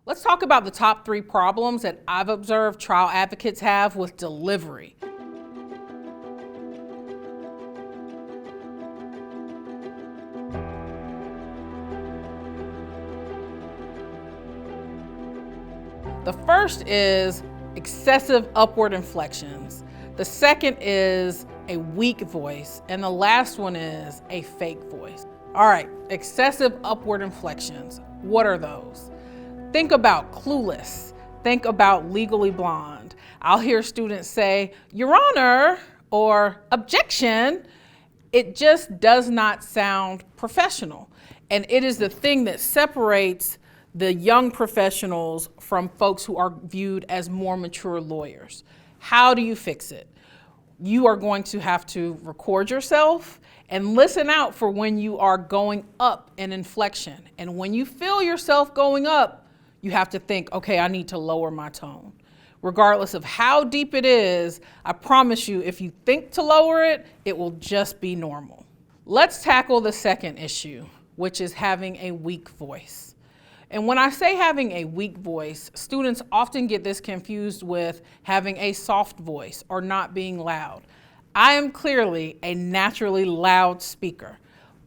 Let's talk about the top 3 problems that I've observed trial advocates have with delivery. The first is excessive upward inflections. The second is a weak voice. And the last one is a fake voice. All right, excessive upward inflections. What are those? Think about Clueless. Think about Legally Blonde. I'll hear students say, "Your Honor," or "Objection." It just does not sound professional. And it is the thing that separates the young professionals from folks who are viewed as more mature lawyers. How do you fix it? You are going to have to record yourself and listen out for when you are going up in inflection. And when you feel yourself going up, you have to think, okay, I need to lower my tone. Regardless of how deep it is, I promise you, if you think to lower it, it will just be normal. Let's tackle the second issue, which is having a weak voice. And when I say having a weak voice, students often get this confused with having a soft voice or not being loud. I am clearly a naturally loud speaker,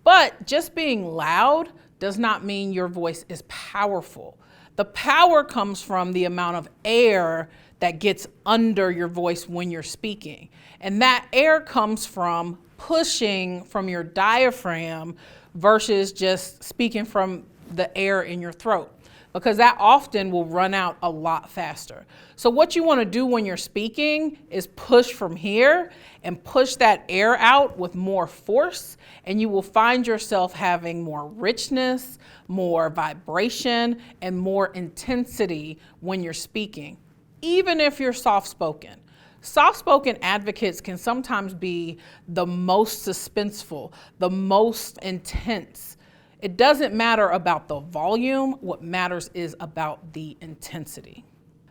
but just being loud does not mean your voice is powerful. The power comes from the amount of air that gets under your voice when you're speaking. And that air comes from pushing from your diaphragm versus just speaking from the air in your throat, because that often will run out a lot faster. So what you want to do when you're speaking is push from here and push that air out with more force, and you will find yourself having more richness, more vibration, and more intensity when you're speaking, even if you're soft-spoken. Soft-spoken advocates can sometimes be the most suspenseful, the most intense. It doesn't matter about the volume. What matters is about the intensity.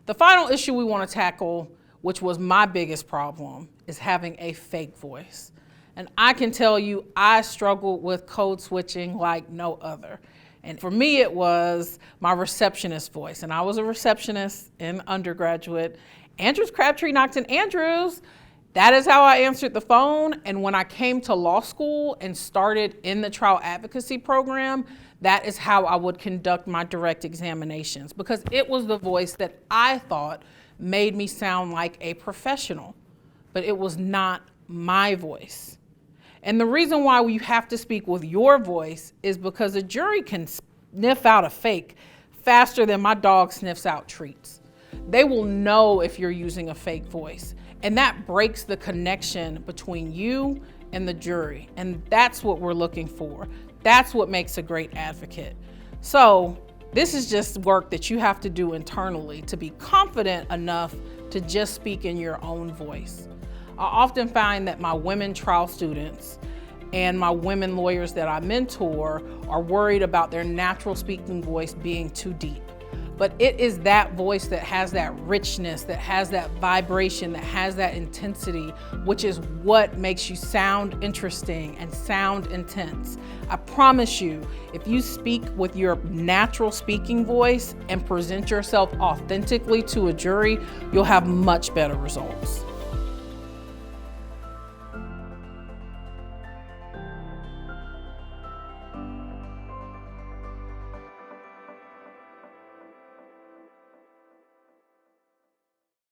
The final issue we want to tackle, which was my biggest problem, is having a fake voice. And I can tell you, I struggled with code switching like no other. And for me, it was my receptionist voice. And I was a receptionist in undergraduate. Andrews Crabtree knocked in Andrews. That is how I answered the phone. And when I came to law school and started in the trial advocacy program, that is how I would conduct my direct examinations, because it was the voice that I thought made me sound like a professional, but it was not my voice. And the reason why you have to speak with your voice is because a jury can sniff out a fake faster than my dog sniffs out treats. They will know if you're using a fake voice. And that breaks the connection between you and the jury. And that's what we're looking for. That's what makes a great advocate. So this is just work that you have to do internally to be confident enough to just speak in your own voice. I often find that my women trial students and my women lawyers that I mentor are worried about their natural speaking voice being too deep. But it is that voice that has that richness, that has that vibration, that has that intensity, which is what makes you sound interesting and sound intense. I promise you, if you speak with your natural speaking voice and present yourself authentically to a jury, you'll have much better results.